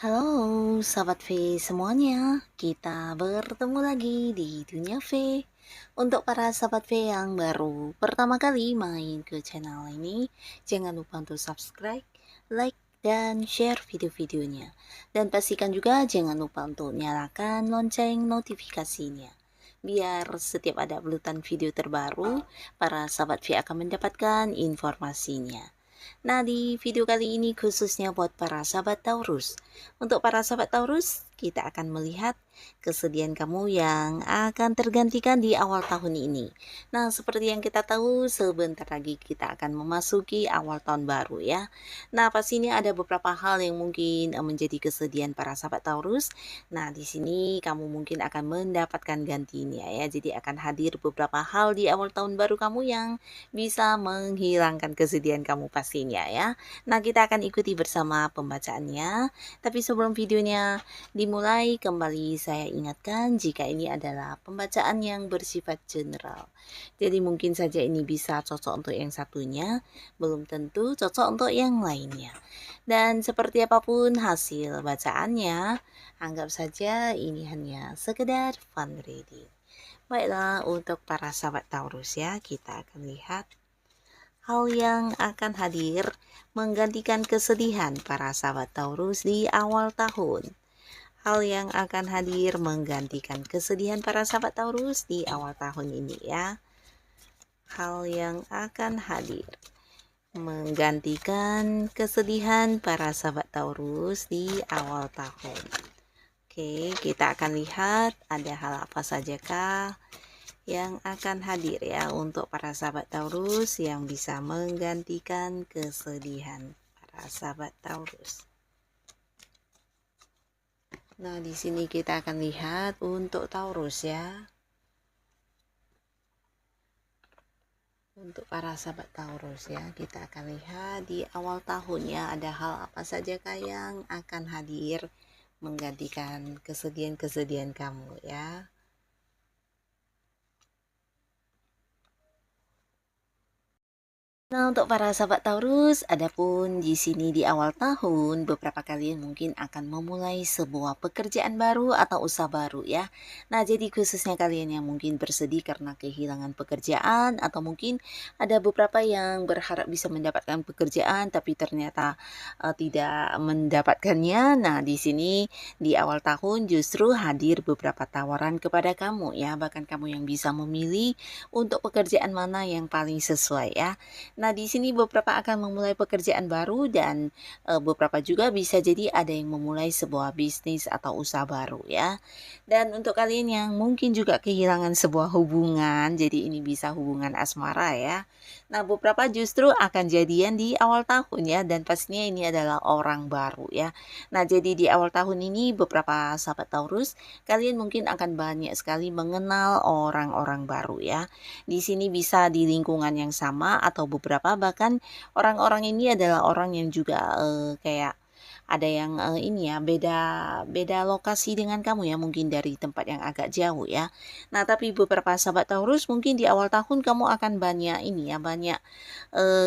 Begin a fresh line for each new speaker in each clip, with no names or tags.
Halo, sahabat V semuanya. Kita bertemu lagi di Dunia V. Untuk para sahabat V yang baru pertama kali main ke channel ini, jangan lupa untuk subscribe, like, dan share video-videonya. Dan pastikan juga jangan lupa untuk nyalakan lonceng notifikasinya. Biar setiap ada uploadan video terbaru, para sahabat V akan mendapatkan informasinya. Nah, di video kali ini khususnya buat para sahabat Taurus. Untuk para sahabat Taurus, kita akan melihat kesedihan kamu yang akan tergantikan di awal tahun ini. Nah, seperti yang kita tahu, sebentar lagi kita akan memasuki awal tahun baru ya. Nah, pastinya ada beberapa hal yang mungkin menjadi kesedihan para sahabat Taurus. Nah, di sini kamu mungkin akan mendapatkan gantinya ya. Jadi akan hadir beberapa hal di awal tahun baru kamu yang bisa menghilangkan kesedihan kamu pastinya ya. Nah, kita akan ikuti bersama pembacaannya. Tapi sebelum videonya dimulai, kembali saya ingatkan jika ini adalah pembacaan yang bersifat general. Jadi mungkin saja ini bisa cocok untuk yang satunya, belum tentu cocok untuk yang lainnya. Dan seperti apapun hasil bacaannya, anggap saja ini hanya sekedar fun reading. Baiklah, untuk para sahabat Taurus ya, kita akan lihat hal yang akan hadir menggantikan kesedihan para sahabat Taurus di awal tahun. Hal yang akan hadir menggantikan kesedihan para sahabat Taurus di awal tahun ini ya. Hal yang akan hadir menggantikan kesedihan para sahabat Taurus di awal tahun. Oke, kita akan lihat ada hal apa sajakah yang akan hadir ya untuk para sahabat Taurus yang bisa menggantikan kesedihan para sahabat Taurus. Nah, di sini kita akan lihat untuk Taurus ya. Untuk para sahabat Taurus ya, kita akan lihat di awal tahunnya ada hal apa sajakah yang akan hadir menggantikan kesedihan-kesedihan kamu ya. Nah, untuk para sahabat Taurus, adapun di sini di awal tahun, beberapa kalian mungkin akan memulai sebuah pekerjaan baru atau usaha baru ya. Nah, jadi khususnya kalian yang mungkin bersedih karena kehilangan pekerjaan atau mungkin ada beberapa yang berharap bisa mendapatkan pekerjaan tapi ternyata tidak mendapatkannya. Nah, di sini di awal tahun justru hadir beberapa tawaran kepada kamu ya, bahkan kamu yang bisa memilih untuk pekerjaan mana yang paling sesuai ya. Nah, di sini beberapa akan memulai pekerjaan baru dan beberapa juga bisa jadi ada yang memulai sebuah bisnis atau usaha baru ya. Dan untuk kalian yang mungkin juga kehilangan sebuah hubungan, jadi ini bisa hubungan asmara ya. Nah, beberapa justru akan jadian di awal tahun ya, dan pastinya ini adalah orang baru ya. Nah, jadi di awal tahun ini beberapa sahabat Taurus, kalian mungkin akan banyak sekali mengenal orang-orang baru ya. Di sini bisa di lingkungan yang sama atau beberapa bahkan orang-orang ini adalah orang yang juga kayak ada yang ini ya beda lokasi dengan kamu ya, mungkin dari tempat yang agak jauh ya. Nah, tapi beberapa sahabat Taurus mungkin di awal tahun kamu akan banyak ini ya, banyak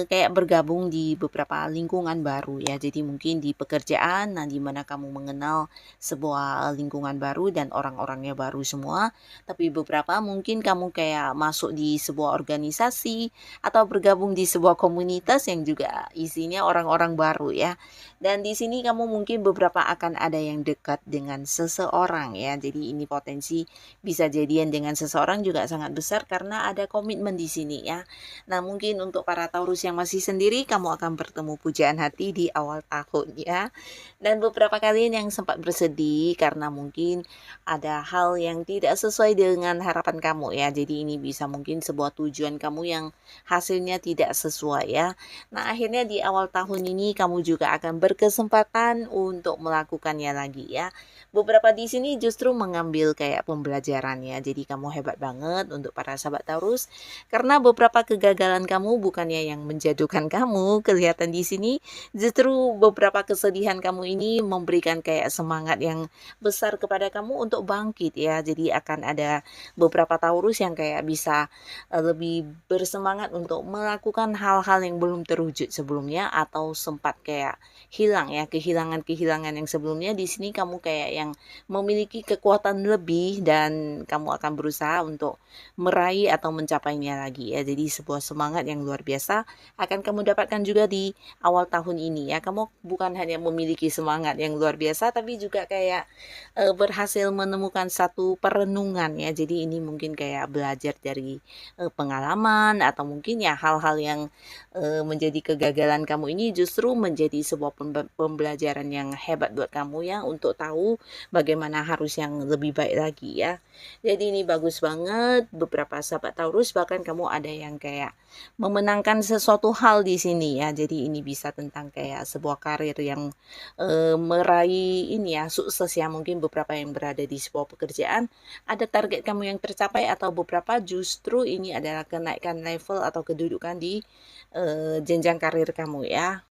kayak bergabung di beberapa lingkungan baru ya. Jadi mungkin di pekerjaan, nah di mana kamu mengenal sebuah lingkungan baru dan orang-orangnya baru semua. Tapi beberapa mungkin kamu kayak masuk di sebuah organisasi atau bergabung di sebuah komunitas yang juga isinya orang-orang baru ya. Dan di sini kamu mungkin beberapa akan ada yang dekat dengan seseorang ya. Jadi ini potensi bisa jadian dengan seseorang juga sangat besar karena ada komitmen di sini ya. Nah, mungkin untuk para Taurus yang masih sendiri, kamu akan bertemu pujaan hati di awal tahun ya. Dan beberapa kalian yang sempat bersedih karena mungkin ada hal yang tidak sesuai dengan harapan kamu ya. Jadi ini bisa mungkin sebuah tujuan kamu yang hasilnya tidak sesuai ya. Nah, akhirnya di awal tahun ini kamu juga akan berkesempatan untuk melakukannya lagi ya. Beberapa di sini justru mengambil kayak pembelajaran ya. Jadi kamu hebat banget untuk para sahabat Taurus karena beberapa kegagalan kamu bukannya yang menjatuhkan kamu, kelihatan di sini justru beberapa kesedihan kamu ini memberikan kayak semangat yang besar kepada kamu untuk bangkit ya. Jadi akan ada beberapa Taurus yang kayak bisa lebih bersemangat untuk melakukan hal-hal yang belum terwujud sebelumnya atau sempat kayak hilang ya, kehilangan kehilangan-kehilangan yang sebelumnya, di sini kamu kayak yang memiliki kekuatan lebih dan kamu akan berusaha untuk meraih atau mencapainya lagi ya. Jadi sebuah semangat yang luar biasa akan kamu dapatkan juga di awal tahun ini ya. Kamu bukan hanya memiliki semangat yang luar biasa, tapi juga kayak berhasil menemukan satu perenungan ya. Jadi ini mungkin kayak belajar dari pengalaman atau mungkin ya hal-hal yang menjadi kegagalan kamu ini justru menjadi sebuah pembelajaran yang hebat buat kamu ya untuk tahu bagaimana harus yang lebih baik lagi ya. Jadi ini bagus banget, beberapa sahabat Taurus bahkan kamu ada yang kayak memenangkan sesuatu hal di sini ya. Jadi ini bisa tentang kayak sebuah karir yang meraih ini ya sukses ya, mungkin beberapa yang berada di sebuah pekerjaan ada target kamu yang tercapai atau beberapa justru ini adalah kenaikan level atau kedudukan di jenjang karir kamu ya.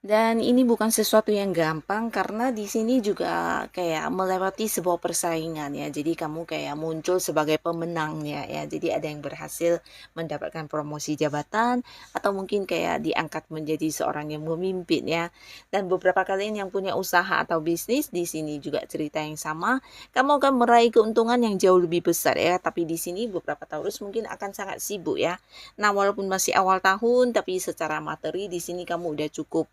Dan ini bukan sesuatu yang gampang karena di sini juga kayak melewati sebuah persaingan ya. Jadi kamu kayak muncul sebagai pemenangnya ya. Jadi ada yang berhasil mendapatkan promosi jabatan atau mungkin kayak diangkat menjadi seorang yang memimpin ya. Dan beberapa kalian yang punya usaha atau bisnis di sini juga cerita yang sama. Kamu akan meraih keuntungan yang jauh lebih besar ya. Tapi di sini beberapa Taurus mungkin akan sangat sibuk ya. Nah, walaupun masih awal tahun tapi secara materi di sini kamu udah cukup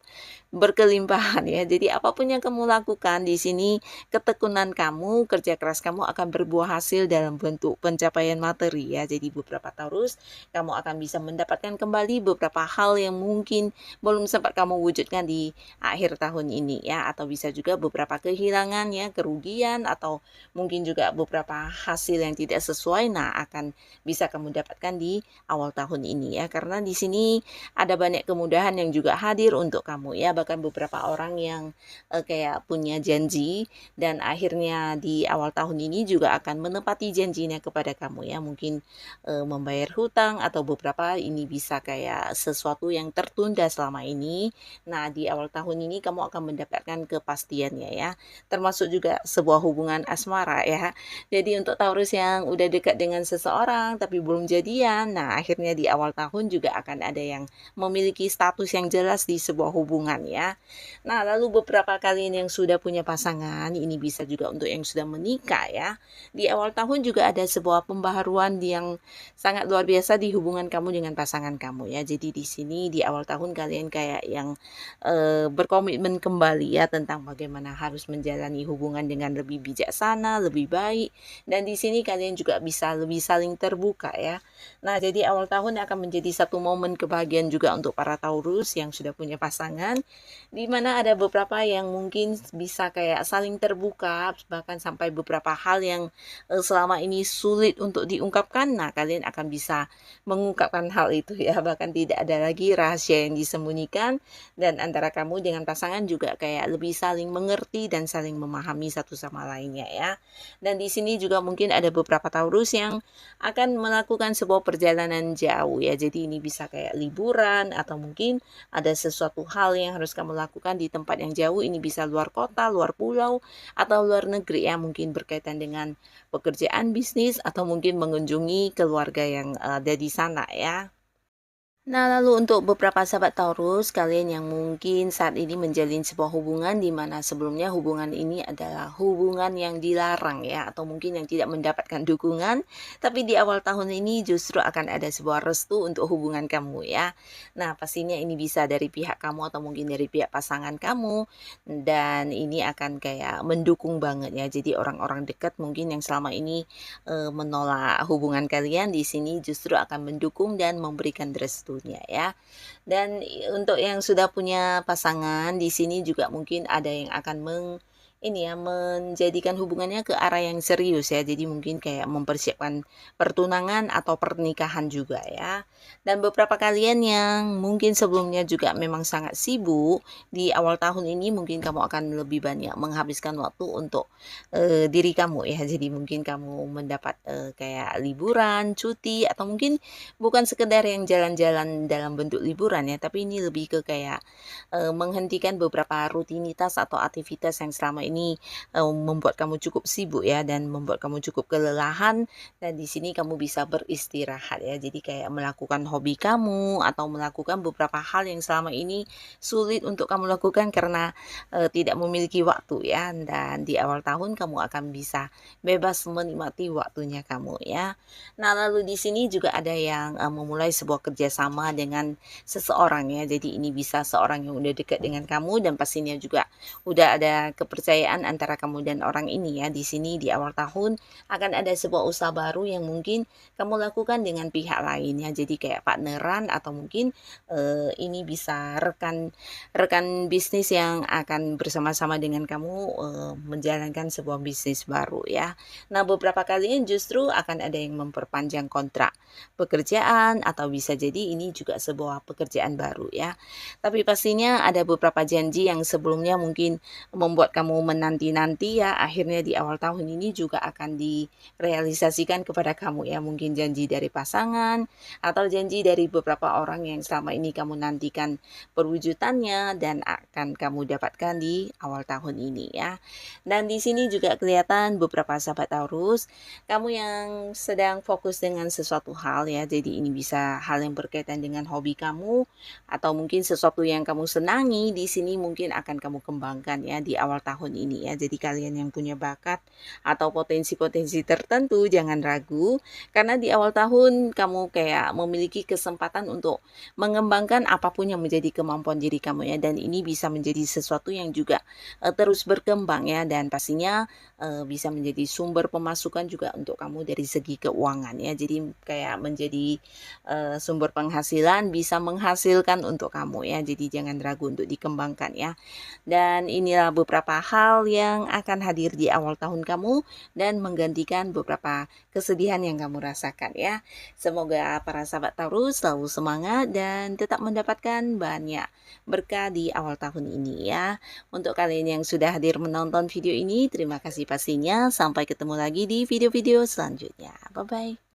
berkelimpahan ya. Jadi apapun yang kamu lakukan di sini, ketekunan kamu, kerja keras kamu akan berbuah hasil dalam bentuk pencapaian materi ya. Jadi beberapa Taurus, kamu akan bisa mendapatkan kembali beberapa hal yang mungkin belum sempat kamu wujudkan di akhir tahun ini ya, atau bisa juga beberapa kehilangan ya, kerugian atau mungkin juga beberapa hasil yang tidak sesuai. Nah, akan bisa kamu dapatkan di awal tahun ini ya. Karena di sini ada banyak kemudahan yang juga hadir untuk kamu ya, bahkan beberapa orang yang kayak punya janji dan akhirnya di awal tahun ini juga akan menepati janjinya kepada kamu ya, mungkin membayar hutang atau beberapa ini bisa kayak sesuatu yang tertunda selama ini. Nah, di awal tahun ini kamu akan mendapatkan kepastiannya ya, termasuk juga sebuah hubungan asmara ya. Jadi untuk Taurus yang udah dekat dengan seseorang tapi belum jadian, nah akhirnya di awal tahun juga akan ada yang memiliki status yang jelas di sebuah hubungan ya. Nah, lalu beberapa kalian yang sudah punya pasangan, ini bisa juga untuk yang sudah menikah ya. Di awal tahun juga ada sebuah pembaharuan yang sangat luar biasa di hubungan kamu dengan pasangan kamu ya. Jadi di sini di awal tahun kalian kayak yang berkomitmen kembali ya tentang bagaimana harus menjalani hubungan dengan lebih bijaksana, lebih baik. Dan di sini kalian juga bisa lebih saling terbuka ya. Nah, jadi awal tahun akan menjadi satu momen kebahagiaan juga untuk para Taurus yang sudah punya pasangan, di mana ada beberapa yang mungkin bisa kayak saling terbuka, bahkan sampai beberapa hal yang selama ini sulit untuk diungkapkan. Nah, kalian akan bisa mengungkapkan hal itu ya, bahkan tidak ada lagi rahasia yang disembunyikan, dan antara kamu dengan pasangan juga kayak lebih saling mengerti dan saling memahami satu sama lainnya ya. Dan di sini juga mungkin ada beberapa Taurus yang akan melakukan sebuah perjalanan jauh ya. Jadi ini bisa kayak liburan atau mungkin ada sesuatu hal yang harus kamu lakukan di tempat yang jauh. Ini bisa luar kota, luar pulau, atau luar negeri ya. Mungkin berkaitan dengan pekerjaan, bisnis, atau mungkin mengunjungi keluarga yang ada di sana ya. Nah, lalu untuk beberapa sahabat Taurus, kalian yang mungkin saat ini menjalin sebuah hubungan di mana sebelumnya hubungan ini adalah hubungan yang dilarang ya, atau mungkin yang tidak mendapatkan dukungan, tapi di awal tahun ini justru akan ada sebuah restu untuk hubungan kamu ya. Nah, pastinya ini bisa dari pihak kamu atau mungkin dari pihak pasangan kamu, dan ini akan kayak mendukung banget ya. Jadi orang-orang dekat mungkin yang selama ini menolak hubungan kalian di sini justru akan mendukung dan memberikan restunya ya. Dan untuk yang sudah punya pasangan di sini juga mungkin ada yang akan ini ya menjadikan hubungannya ke arah yang serius ya. Jadi mungkin kayak mempersiapkan pertunangan atau pernikahan juga ya. Dan beberapa kalian yang mungkin sebelumnya juga memang sangat sibuk di awal tahun ini, mungkin kamu akan lebih banyak menghabiskan waktu untuk diri kamu ya. Jadi mungkin kamu mendapat kayak liburan, cuti, atau mungkin bukan sekedar yang jalan-jalan dalam bentuk liburan ya, tapi ini lebih ke kayak menghentikan beberapa rutinitas atau aktivitas yang selama ini ini membuat kamu cukup sibuk ya dan membuat kamu cukup kelelahan, dan di sini kamu bisa beristirahat ya. Jadi kayak melakukan hobi kamu atau melakukan beberapa hal yang selama ini sulit untuk kamu lakukan karena tidak memiliki waktu ya. Dan di awal tahun kamu akan bisa bebas menikmati waktunya kamu ya. Nah, lalu di sini juga ada yang memulai sebuah kerjasama dengan seseorang ya. Jadi ini bisa seorang yang udah dekat dengan kamu, dan pastinya juga udah ada kepercayaan antara kamu dan orang ini ya. Di sini di awal tahun akan ada sebuah usaha baru yang mungkin kamu lakukan dengan pihak lain ya. Jadi kayak partneran atau mungkin ini bisa rekan rekan bisnis yang akan bersama-sama dengan kamu menjalankan sebuah bisnis baru ya. Nah, beberapa kalian justru akan ada yang memperpanjang kontrak pekerjaan, atau bisa jadi ini juga sebuah pekerjaan baru ya. Tapi pastinya ada beberapa janji yang sebelumnya mungkin membuat kamu menanti-nanti ya, akhirnya di awal tahun ini juga akan direalisasikan kepada kamu ya. Mungkin janji dari pasangan atau janji dari beberapa orang yang selama ini kamu nantikan perwujudannya dan akan kamu dapatkan di awal tahun ini ya. Dan di sini juga kelihatan beberapa sahabat Taurus, kamu yang sedang fokus dengan sesuatu hal ya. Jadi ini bisa hal yang berkaitan dengan hobi kamu atau mungkin sesuatu yang kamu senangi, di sini mungkin akan kamu kembangkan ya di awal tahun ini ya. Jadi kalian yang punya bakat atau potensi-potensi tertentu jangan ragu, karena di awal tahun kamu kayak memiliki kesempatan untuk mengembangkan apapun yang menjadi kemampuan diri kamu ya. Dan ini bisa menjadi sesuatu yang juga terus berkembang ya, dan pastinya bisa menjadi sumber pemasukan juga untuk kamu dari segi keuangan ya. Jadi kayak menjadi sumber penghasilan, bisa menghasilkan untuk kamu ya. Jadi jangan ragu untuk dikembangkan ya. Dan inilah beberapa hal yang akan hadir di awal tahun kamu dan menggantikan beberapa kesedihan yang kamu rasakan ya. Semoga para sahabat Taurus selalu semangat dan tetap mendapatkan banyak berkah di awal tahun ini ya. Untuk kalian yang sudah hadir menonton video ini, terima kasih pastinya. Sampai ketemu lagi di video-video selanjutnya. Bye-bye.